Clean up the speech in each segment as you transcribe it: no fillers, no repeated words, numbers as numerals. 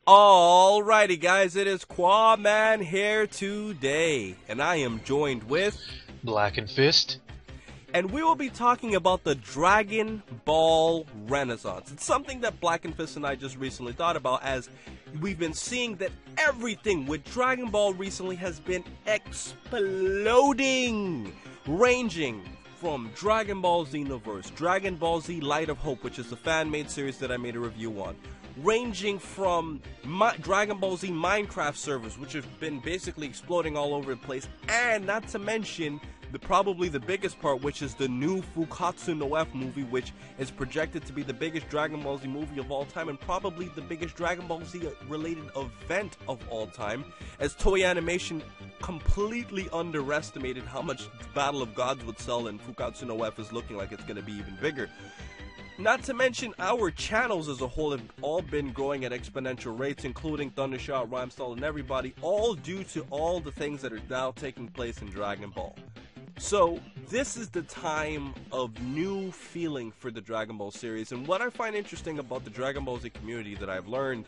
Alrighty guys, it is Quaman here today, and I am joined with Blackened Fist. And we will be talking about the Dragon Ball Renaissance. It's something that Blackened Fist and I just recently thought about, as we've been seeing that everything with Dragon Ball recently has been exploding, ranging from Dragon Ball Xenoverse, Dragon Ball Z Light of Hope, which is the fan-made series that I made a review on, ranging from Dragon Ball Z Minecraft servers, which have been basically exploding all over the place, and not to mention probably the biggest part, which is the new Fukkatsu no F movie, which is projected to be the biggest Dragon Ball Z movie of all time, and probably the biggest Dragon Ball Z related event of all time, as Toei Animation completely underestimated how much Battle of Gods would sell, and Fukkatsu no F is looking like it's going to be even bigger. Not to mention, our channels as a whole have all been growing at exponential rates, including Thundershot, Rhymestyle, and everybody, all due to all the things that are now taking place in Dragon Ball. So, this is the time of new feeling for the Dragon Ball series, and what I find interesting about the Dragon Ball Z community that I've learned,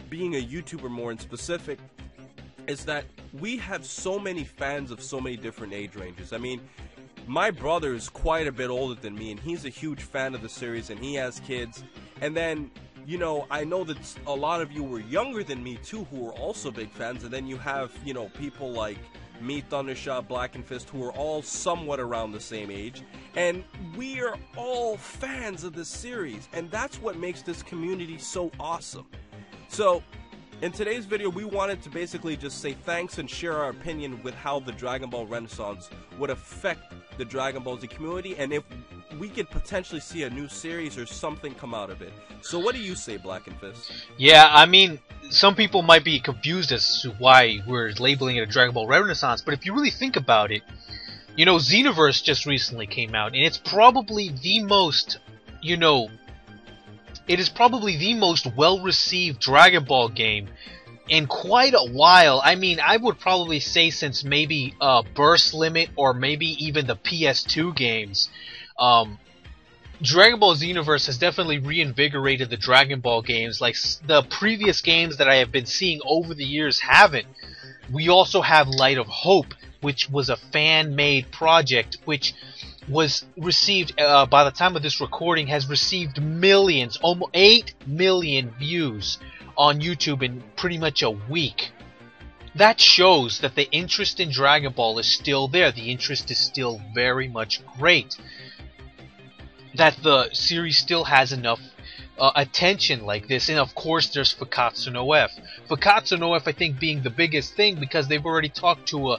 being a YouTuber more in specific, is that we have so many fans of so many different age ranges. I mean, my brother is quite a bit older than me, and he's a huge fan of the series, and he has kids. And then, you know, I know that a lot of you were younger than me too, who are also big fans. And then you have, you know, people like me, Thundershot, Blackened Fist, who are all somewhat around the same age. And we are all fans of this series, and that's what makes this community so awesome. So, in today's video, we wanted to basically just say thanks and share our opinion with how the Dragon Ball Renaissance would affect the Dragon Ball Z community, and if we could potentially see a new series or something come out of it. So what do you say, Blackened Fist? Yeah, I mean, some people might be confused as to why we're labeling it a Dragon Ball Renaissance, but if you really think about it, you know, Xenoverse just recently came out, and it's probably the most, you know, it is probably the most well-received Dragon Ball game in quite a while. I mean, I would probably say since maybe Burst Limit or maybe even the PS2 games. Dragon Ball Xenoverse has definitely reinvigorated the Dragon Ball games like the previous games that I have been seeing over the years haven't. We also have Light of Hope, which was a fan-made project, which was received, by the time of this recording, has received millions, almost 8 million views on YouTube in pretty much a week. That shows that the interest in Dragon Ball is still there. The interest is still very much great. That the series still has enough attention like this. And of course there's Fukkatsu no F. Fukkatsu no F, I think, being the biggest thing because they've already talked to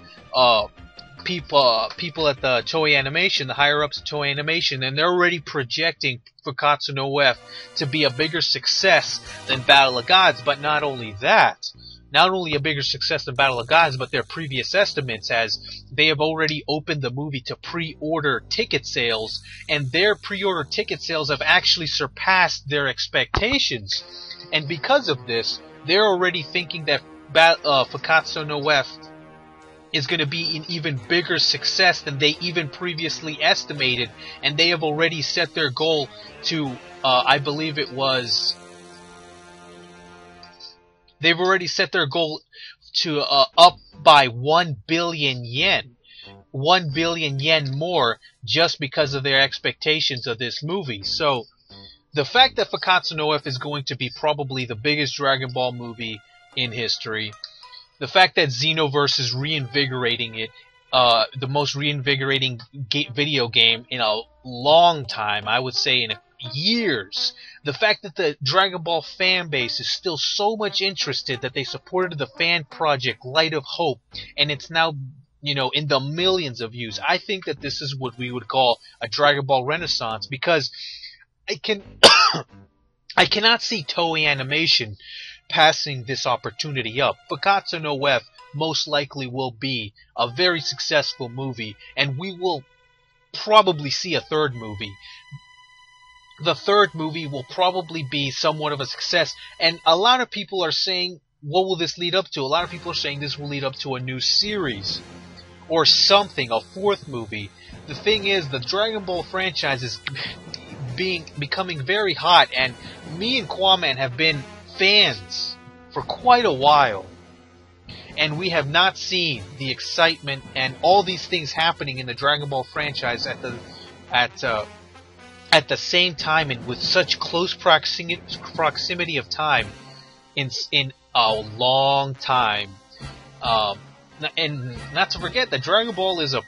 people at the Toei Animation, the higher ups at Toei Animation, and they're already projecting Fukkatsu no F to be a bigger success than Battle of Gods. But not only that, not only a bigger success than Battle of Gods, but their previous estimates, as they have already opened the movie to pre-order ticket sales, and their pre-order ticket sales have actually surpassed their expectations. And because of this, they're already thinking that Fukkatsu no F is going to be an even bigger success than they even previously estimated, and they have already set their goal to, I believe it was, they've already set their goal to up by 1 billion yen. 1 billion yen more just because of their expectations of this movie. So, the fact that Fukkatsu no F is going to be probably the biggest Dragon Ball movie in history, the fact that Xenoverse is reinvigorating it, the most reinvigorating video game in a long time, I would say in years. The fact that the Dragon Ball fan base is still so much interested that they supported the fan project Light of Hope, and it's now, you know, in the millions of views. I think that this is what we would call a Dragon Ball Renaissance, because I cannot see Toei Animation passing this opportunity up. Fukkatsu no F most likely will be a very successful movie, and we will probably see a third movie. The third movie will probably be somewhat of a success, and a lot of people are saying, what will this lead up to? A lot of people are saying this will lead up to a new series or something, a fourth movie. The thing is, the Dragon Ball franchise is becoming very hot, and me and Quaman have been fans for quite a while, and we have not seen the excitement and all these things happening in the Dragon Ball franchise at the same time and with such close proximity of time in a long time. And not to forget that Dragon Ball is the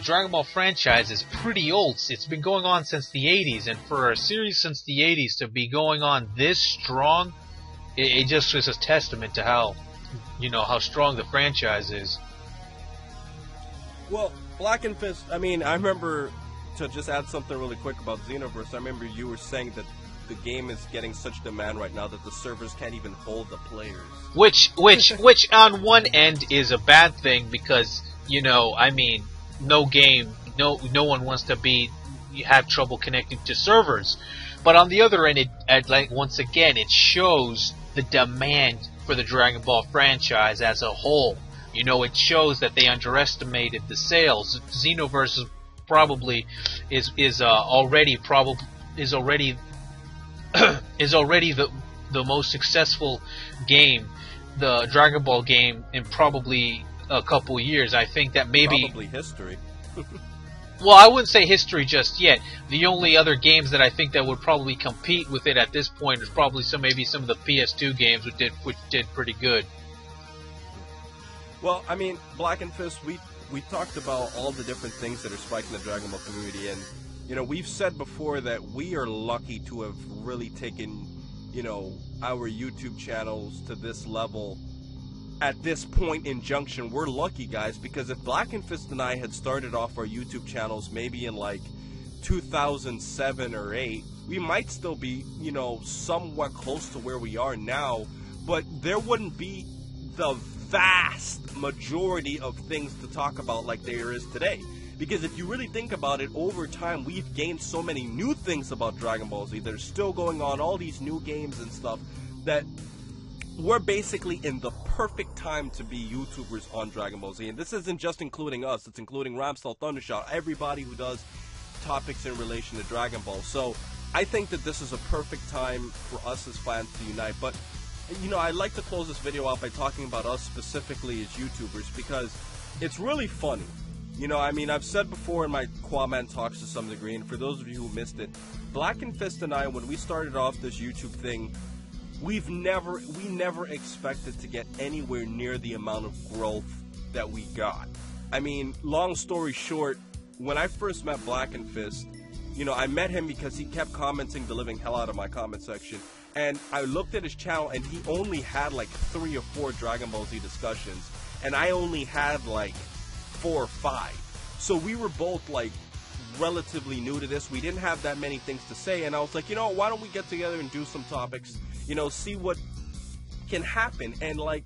Dragon Ball franchise is pretty old. It's been going on since the 80s, and for a series since the 80s to be going on this strong, it just is a testament to how strong the franchise is. Well, Black and Fist, I mean, I remember, to just add something really quick about Xenoverse, I remember you were saying that the game is getting such demand right now that the servers can't even hold the players. Which on one end is a bad thing because, no game, no one wants to have trouble connecting to servers. But on the other end, once again, it shows the demand for the Dragon Ball franchise as a whole. It shows that they underestimated the sales. Xenoverse is already the most successful game, the Dragon Ball game, in probably a couple years. I think that maybe probably history. Well, I wouldn't say history just yet. The only other games that I think that would probably compete with it at this point is probably some of the PS2 games which did pretty good. Well, I mean, Black and Fist, we talked about all the different things that are spiking the Dragon Ball community, and we've said before that we are lucky to have really taken our YouTube channels to this level at this point in junction. We're lucky, guys, because if Black and Fist and I had started off our YouTube channels maybe in like 2007 or 8, we might still be somewhat close to where we are now, but there wouldn't be the vast majority of things to talk about like there is today. Because if you really think about it, over time we've gained so many new things about Dragon Ball Z that are still going on, all these new games and stuff, that we're basically in the perfect time to be YouTubers on Dragon Ball Z. And this isn't just including us, it's including Ramstal, Thundershot, everybody who does topics in relation to Dragon Ball. So I think that this is a perfect time for us as fans to unite. But I'd like to close this video out by talking about us specifically as YouTubers, because it's really funny. I've said before in my Quaman Talks to some degree, and for those of you who missed it, Black and Fist and I, when we started off this YouTube thing, we never expected to get anywhere near the amount of growth that we got. I mean, long story short, when I first met Black and Fist, I met him because he kept commenting the living hell out of my comment section. And I looked at his channel, and he only had like 3 or 4 Dragon Ball Z discussions, and I only had like 4 or 5. So we were both like relatively new to this. We didn't have that many things to say, and I was like, why don't we get together and do some topics, see what can happen. And like,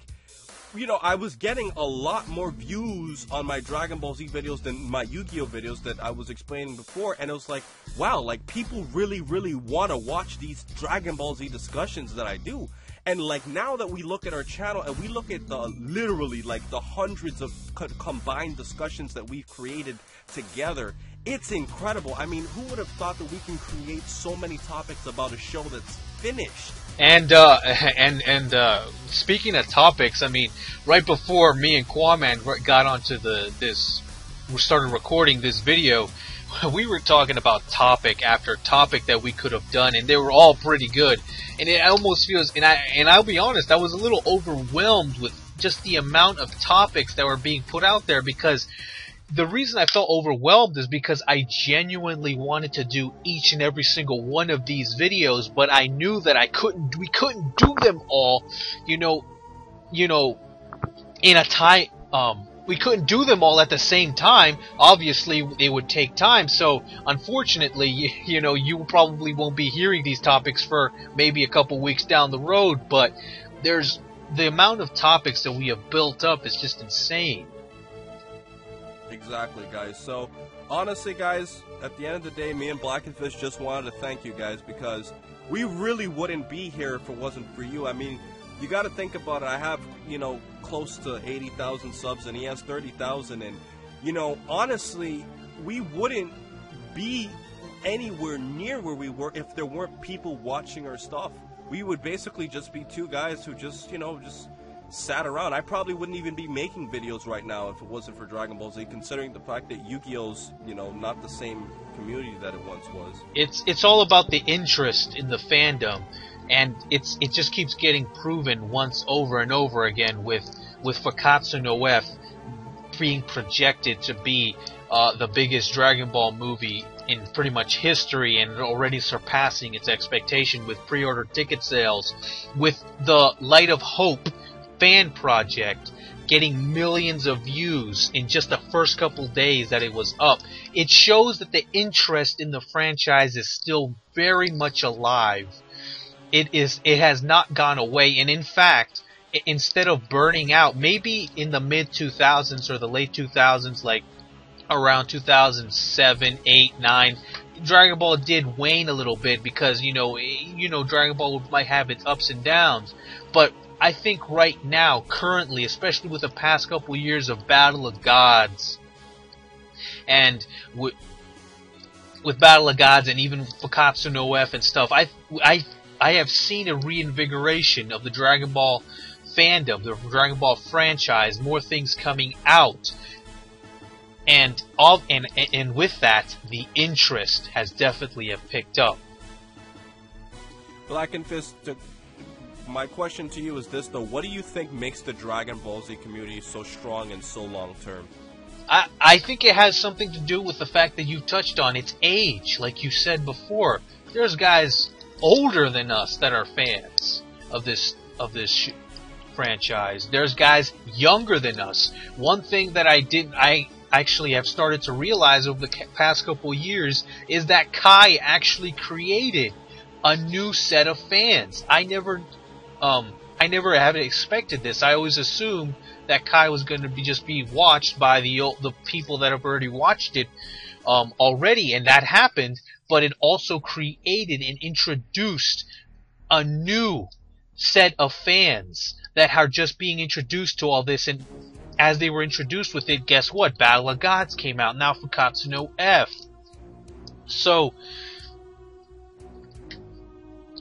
I was getting a lot more views on my Dragon Ball Z videos than my Yu-Gi-Oh videos that I was explaining before, and it was like, wow, like people really, really want to watch these Dragon Ball Z discussions that I do. And like, now that we look at our channel and we look at the literally like the hundreds of combined discussions that we've created together, it's incredible. I mean, who would have thought that we can create so many topics about a show that's finished? And speaking of topics, I mean, right before me and Quaman got onto we started recording this video, we were talking about topic after topic that we could have done, and they were all pretty good. And it almost feels, and I'll be honest, I was a little overwhelmed with just the amount of topics that were being put out there, because the reason I felt overwhelmed is because I genuinely wanted to do each and every single one of these videos, but I knew that we couldn't do them all, in a time, we couldn't do them all at the same time. Obviously, it would take time, so unfortunately, you probably won't be hearing these topics for maybe a couple weeks down the road, but the amount of topics that we have built up is just insane. Exactly, guys. So, honestly, guys, at the end of the day, me and Black and Fist just wanted to thank you guys, because we really wouldn't be here if it wasn't for you. I mean, you got to think about it. I have, close to 80,000 subs, and he has 30,000, and, honestly, we wouldn't be anywhere near where we were if there weren't people watching our stuff. we would basically just be two guys who just, you know, just sat around. I probably wouldn't even be making videos right now if it wasn't for Dragon Ball Z, considering the fact that Yu-Gi-Oh's, you know, not the same community that it once was. It's all about the interest in the fandom, and it just keeps getting proven once over and over again with Fakatsu no F being projected to be the biggest Dragon Ball movie in pretty much history, and already surpassing its expectation with pre-order ticket sales, with the Light of Hope fan project getting millions of views in just the first couple days that it was up. It shows that the interest in the franchise is still very much alive. It has not gone away, and in fact, instead of burning out, maybe in the mid 2000s or the late 2000s, like around 2007, 8, 9, Dragon Ball did wane a little bit because you know Dragon Ball might have its ups and downs, but I think right now, currently, especially with the past couple years of Battle of Gods, and with Battle of Gods and even Fakatsu no F and stuff, I have seen a reinvigoration of the Dragon Ball fandom, the Dragon Ball franchise, more things coming out, and with that, the interest has definitely picked up. Black and Fist, my question to you is this though: what do you think makes the Dragon Ball Z community so strong and so long term? I think it has something to do with the fact that you touched on its age. Like you said before, there's guys older than us that are fans of this franchise. There's guys younger than us. One thing that I actually have started to realize over the past couple years is that Kai actually created a new set of fans. I never had expected this. I always assumed that Kai was going to just be watched by the people that have already watched it already, and that happened. But it also created and introduced a new set of fans that are just being introduced to all this. And as they were introduced with it, guess what? Battle of Gods came out. Now Fakatsu no F. So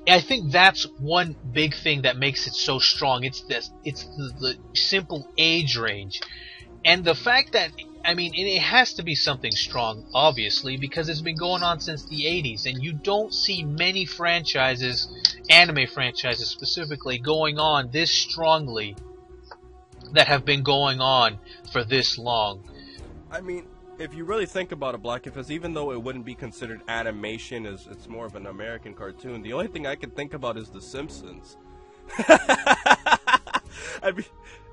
I think that's one big thing that makes it so strong. It's the simple age range, and the fact that, I mean, it has to be something strong, obviously, because it's been going on since the 80s, and you don't see many franchises, anime franchises specifically, going on this strongly that have been going on for this long. I mean, if you really think about it, Black Fist, even though it wouldn't be considered animation, as it's more of an American cartoon, the only thing I can think about is The Simpsons. I mean,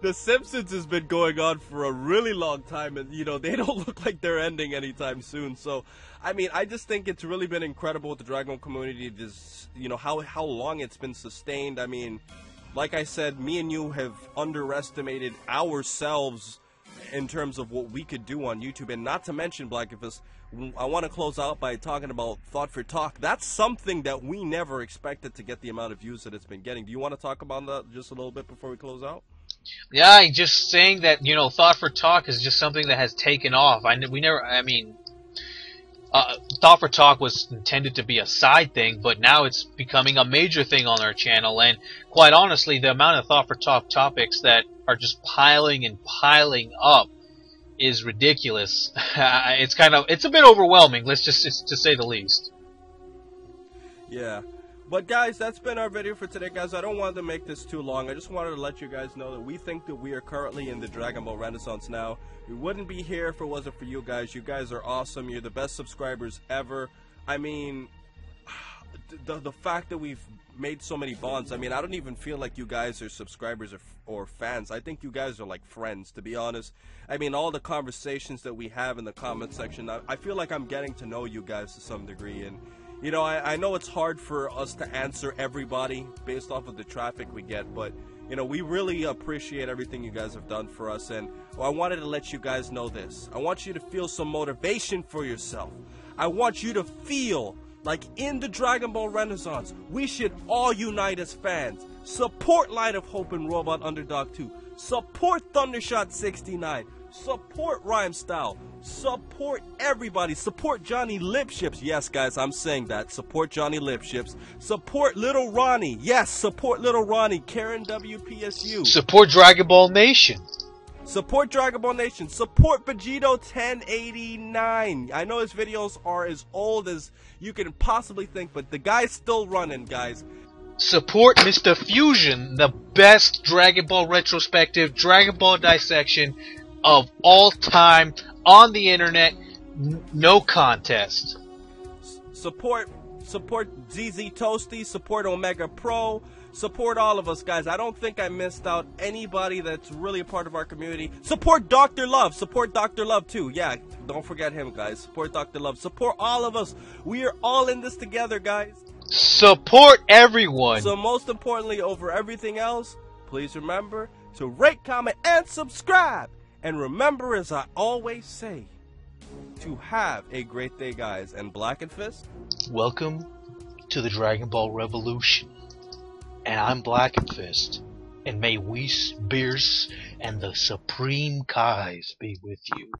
The Simpsons has been going on for a really long time, and, you know, they don't look like they're ending anytime soon. So, I mean, I just think it's really been incredible with the Dragon Ball community, just, you know, how long it's been sustained. I mean, like I said, me and you have underestimated ourselves in terms of what we could do on YouTube, and not to mention, Black Fist, I want to close out by talking about Thought for Talk. That's something that we never expected to get the amount of views that it's been getting. Do you want to talk about that just a little bit before we close out? Yeah, just saying that, you know, Thought for Talk is just something that has taken off. Thought for Talk was intended to be a side thing, but now it's becoming a major thing on our channel, and quite honestly, the amount of Thought for Talk topics that are just piling and piling up is ridiculous. It's a bit overwhelming, let's just to say the least. Yeah. But guys, that's been our video for today, guys. I don't want to make this too long. I just wanted to let you guys know that we think that we are currently in the Dragon Ball Renaissance now. We wouldn't be here if it wasn't for you guys. You guys are awesome. You're the best subscribers ever. I mean, the fact that we've made so many bonds, I mean, I don't even feel like you guys are subscribers or fans. I think you guys are like friends, to be honest. I mean, all the conversations that we have in the comment section, I feel like I'm getting to know you guys to some degree, and you know, I know it's hard for us to answer everybody based off of the traffic we get, but, you know, we really appreciate everything you guys have done for us, and I wanted to let you guys know this. I want you to feel some motivation for yourself. I want you to feel like in the Dragon Ball Renaissance, we should all unite as fans. Support Light of Hope and Robot Underdog 2. Support Thundershot 69. Support Rhyme Style. Support everybody. Support Johnny Lipships. Yes, guys, I'm saying that. Support Johnny Lipships. Support Little Ronnie. Yes, support Little Ronnie. Karen WPSU. Support Dragon Ball Nation. Support Dragon Ball Nation. Support Vegito 1089. I know his videos are as old as you can possibly think, but the guy's still running, guys. Support Mr. Fusion, the best Dragon Ball retrospective, Dragon Ball dissection of all time on the internet. No contest. Support ZZ Toasty. Support Omega Pro. Support all of us, guys. I don't think I missed out anybody that's really a part of our community. Support Dr. Love. Support Dr. Love too. Yeah, don't forget him, guys. Support Dr. Love. Support all of us. We are all in this together, guys. Support everyone. So most importantly, over everything else, please remember to rate, comment, and subscribe. And remember, as I always say, to have a great day, guys. And Black and Fist, welcome to the Dragon Ball Revolution. And I'm Black and Fist. And may Whis, Beerus, and the Supreme Kais be with you.